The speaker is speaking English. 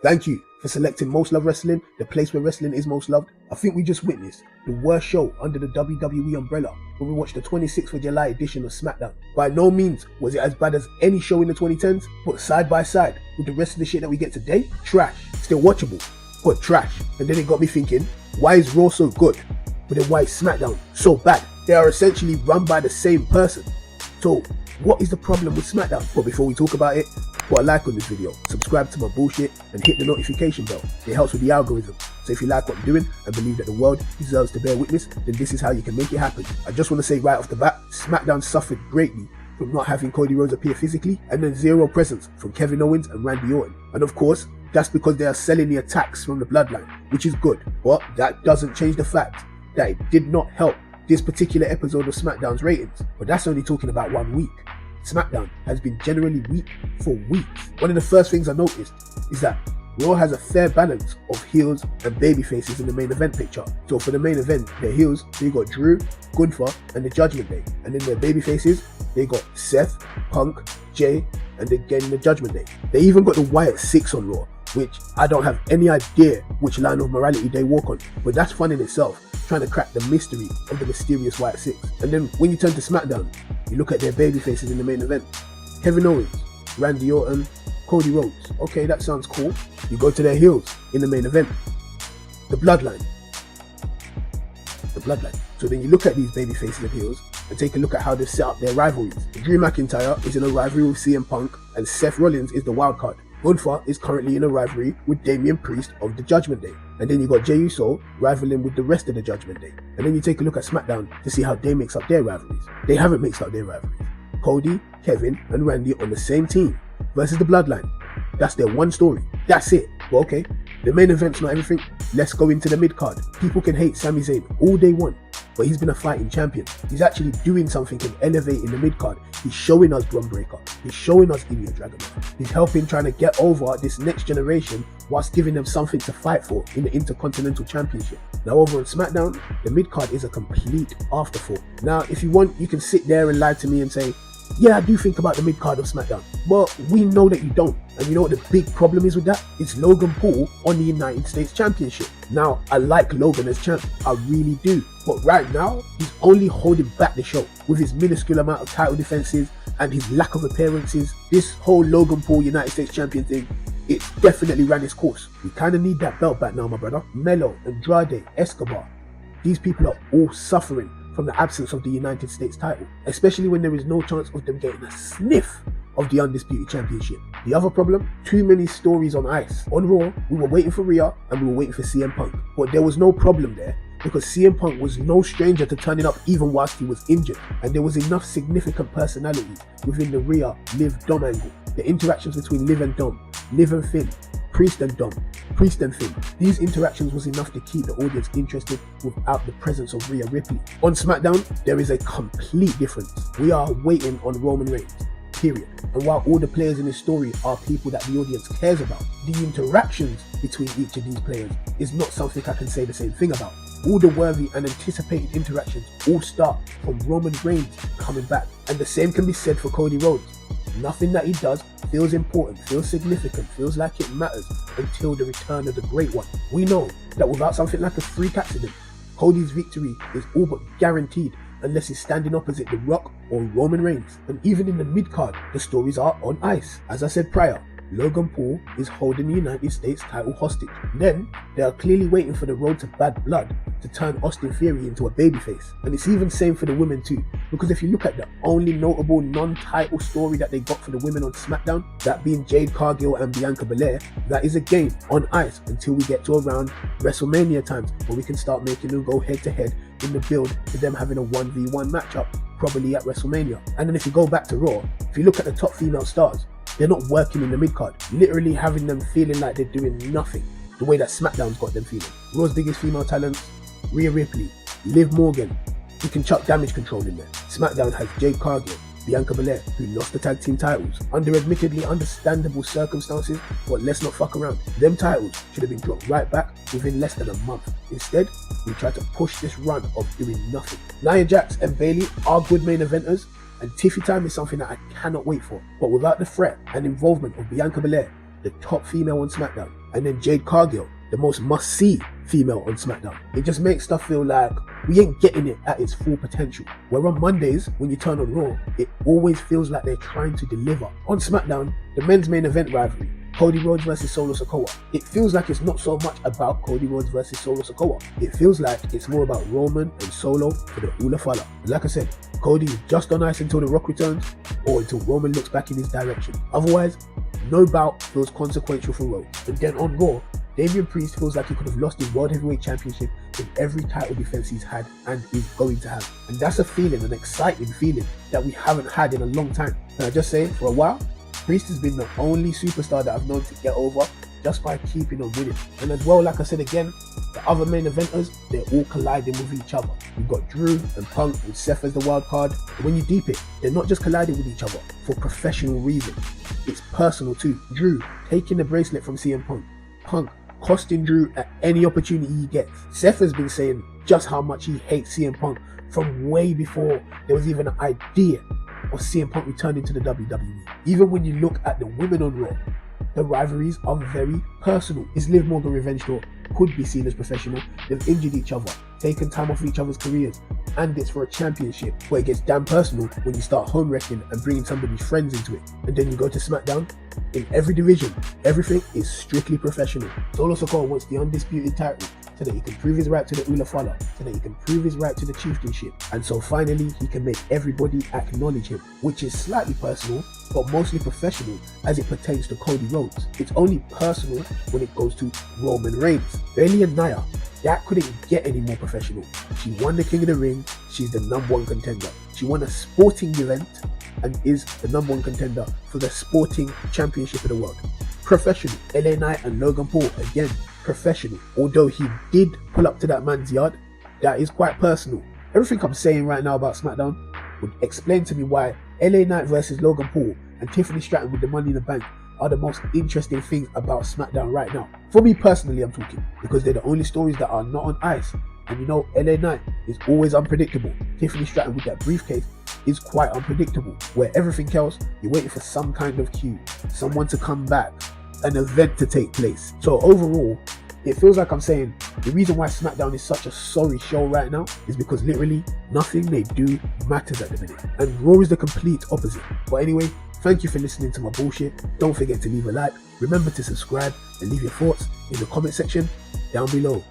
Thank you for selecting Most Loved Wrestling, the place where wrestling is most loved. I think we just witnessed the worst show under the WWE umbrella when we watched the 26th of July edition of SmackDown. By no means was it as bad as any show in the 2010s, but side by side with the rest of the shit that we get today, trash. Still watchable, but trash. And then it got me thinking, why is Raw so good, but then why is SmackDown so bad? They are essentially run by the same person. So what is the problem with SmackDown? But before we talk about it, put a like on this video, subscribe to my bullshit, and hit the notification bell. It helps with the algorithm. So if you like what I'm doing and believe that the world deserves to bear witness, then this is how you can make it happen. I just want to say right off the bat, SmackDown suffered greatly from not having Cody Rhodes appear physically, and then zero presence from Kevin Owens and Randy Orton. And of course, that's because they are selling the attacks from the bloodline, which is good. But that doesn't change the fact that it did not help this particular episode of SmackDown's ratings. But that's only talking about 1 week. SmackDown has been generally weak for weeks. One of the first things I noticed is that Raw has a fair balance of heels and baby faces in the main event picture. So for the main event, their heels, they got Drew, Gunther, and the Judgment Day. And then their baby faces, they got Seth, Punk, Jay, and again the Judgment Day. They even got the Wyatt Six on Raw, which I don't have any idea which line of morality they walk on. But that's fun in itself, trying to crack the mystery of the mysterious Wyatt Six. And then when you turn to SmackDown, you look at their baby faces in the main event. Kevin Owens, Randy Orton, Cody Rhodes. Okay, that sounds cool. You go to their heels in the main event. The Bloodline. So then you look at these baby faces and heels and take a look at how they've set up their rivalries. Drew McIntyre is in a rivalry with CM Punk, and Seth Rollins is the wild card. Gunther is currently in a rivalry with Damian Priest of the Judgment Day. And then you got Jey Uso rivaling with the rest of the Judgment Day. And then you take a look at SmackDown to see how they mix up their rivalries. They haven't mixed up their rivalries. Cody, Kevin, and Randy on the same team versus the Bloodline. That's their one story. That's it. But okay, the main event's not everything. Let's go into the mid-card. People can hate Sami Zayn all they want, but he's been a fighting champion. He's actually doing something and elevating the mid-card. He's showing us Braun Breaker. He's showing us Ilya Dragunov. He's helping trying to get over this next generation whilst giving them something to fight for in the Intercontinental Championship. Now over on SmackDown, the mid-card is a complete afterthought. Now if you want, you can sit there and lie to me and say, yeah, I do think about the mid-card of SmackDown. But we know that you don't. And you know what the big problem is with that? It's Logan Paul on the United States Championship. Now, I like Logan as champ. I really do. But right now, he's only holding back the show with his minuscule amount of title defenses and his lack of appearances. This whole Logan Paul United States Champion thing, it's definitely ran its course. We kind of need that belt back now, my brother. Melo, Andrade, Escobar. These people are all suffering from the absence of the United States title, especially when there is no chance of them getting a sniff of the Undisputed Championship. The other problem, too many stories on ice. On Raw, we were waiting for Rhea and we were waiting for CM Punk, but there was no problem there because CM Punk was no stranger to turning up even whilst he was injured, and there was enough significant personalities within the Rhea, Liv, Dom angle. The interactions between Liv and Dom, Liv and Finn, Priest and Dom, Priest and Finn. These interactions was enough to keep the audience interested without the presence of Rhea Ripley. On SmackDown, there is a complete difference. We are waiting on Roman Reigns, period. And while all the players in this story are people that the audience cares about, the interactions between each of these players is not something I can say the same thing about. All the worthy and anticipated interactions all start from Roman Reigns coming back. And the same can be said for Cody Rhodes. Nothing that he does feels important, feels significant, feels like it matters until the return of the Great One. We know that without something like a freak accident, Cody's victory is all but guaranteed unless he's standing opposite The Rock or Roman Reigns. And even in the mid-card, the stories are on ice. As I said prior, Logan Paul is holding the United States title hostage. Then, they are clearly waiting for the road to bad blood to turn Austin Theory into a babyface. And it's even same for the women too, because if you look at the only notable non-title story that they got for the women on SmackDown, that being Jade Cargill and Bianca Belair, that is again on ice until we get to around WrestleMania times, where we can start making them go head-to-head in the build to them having a 1v1 matchup, probably at WrestleMania. And then if you go back to Raw, if you look at the top female stars, they're not working in the mid-card, literally having them feeling like they're doing nothing, the way that SmackDown's got them feeling. Raw's biggest female talents, Rhea Ripley, Liv Morgan, you can chuck Damage Control in there. SmackDown has Jade Cargill, Bianca Belair, who lost the tag team titles under admittedly understandable circumstances, but let's not fuck around. Them titles should have been dropped right back within less than a month. Instead, we try to push this run of doing nothing. Nia Jax and Bayley are good main eventers, and Tiffy time is something that I cannot wait for. But without the threat and involvement of Bianca Belair, the top female on SmackDown, and then Jade Cargill, the most must-see female on SmackDown. It just makes stuff feel like we ain't getting it at its full potential. Where on Mondays, when you turn on Raw, it always feels like they're trying to deliver. On SmackDown, the men's main event rivalry, Cody Rhodes versus Solo Sikoa. It feels like it's not so much about Cody Rhodes versus Solo Sikoa. It feels like it's more about Roman and Solo for the Ula Fala. Like I said, Cody is just on ice until The Rock returns or until Roman looks back in his direction. Otherwise, no bout feels consequential for Rhodes. And then on Raw, Damian Priest feels like he could have lost his World Heavyweight Championship in every title defense he's had and is going to have. And that's a feeling, an exciting feeling that we haven't had in a long time. And I just say, for a while, Priest has been the only superstar that I've known to get over just by keeping on winning. And as well, like I said again, the other main eventers, they're all colliding with each other. You've got Drew and Punk with Seth as the wild card. And when you deep it, they're not just colliding with each other for professional reasons. It's personal too. Drew taking the bracelet from CM Punk. Punk costing Drew at any opportunity he gets. Seth has been saying just how much he hates CM Punk from way before there was even an idea of CM Punk returning to the WWE. Even when you look at the women on Raw, the rivalries are very personal. Is Liv Morgan revenge tour could be seen as professional. They've injured each other, taken time off each other's careers, and it's for a championship, where it gets damn personal when you start home wrecking and bringing somebody's friends into it. And then you go to SmackDown, in every division, everything is strictly professional. Solo Sikoa wants the undisputed title so that he can prove his right to the Ula Fala, so that he can prove his right to the chieftainship, and so finally he can make everybody acknowledge him, which is slightly personal but mostly professional as it pertains to Cody Rhodes. It's only personal when it goes to Roman Reigns. Bayley and Nia, that couldn't get any more professional. She won the King of the Ring, she's the #1 contender. She won a sporting event and is the #1 contender for the sporting championship of the world. Professional. LA Knight and Logan Paul, again, professional. Although he did pull up to that man's yard, that is quite personal. Everything I'm saying right now about SmackDown would explain to me why LA Knight versus Logan Paul and Tiffany Stratton with the Money in the Bank are the most interesting things about SmackDown right now. For me personally, I'm talking, because they're the only stories that are not on ice. And you know, LA Knight is always unpredictable. Tiffany Stratton with that briefcase is quite unpredictable, where everything else, you're waiting for some kind of cue, someone to come back, an event to take place. So overall, it feels like I'm saying the reason why SmackDown is such a sorry show right now is because literally nothing they do matters at the minute. And Raw is the complete opposite. But anyway, thank you for listening to my bullshit. Don't forget to leave a like. Remember to subscribe and leave your thoughts in the comment section down below.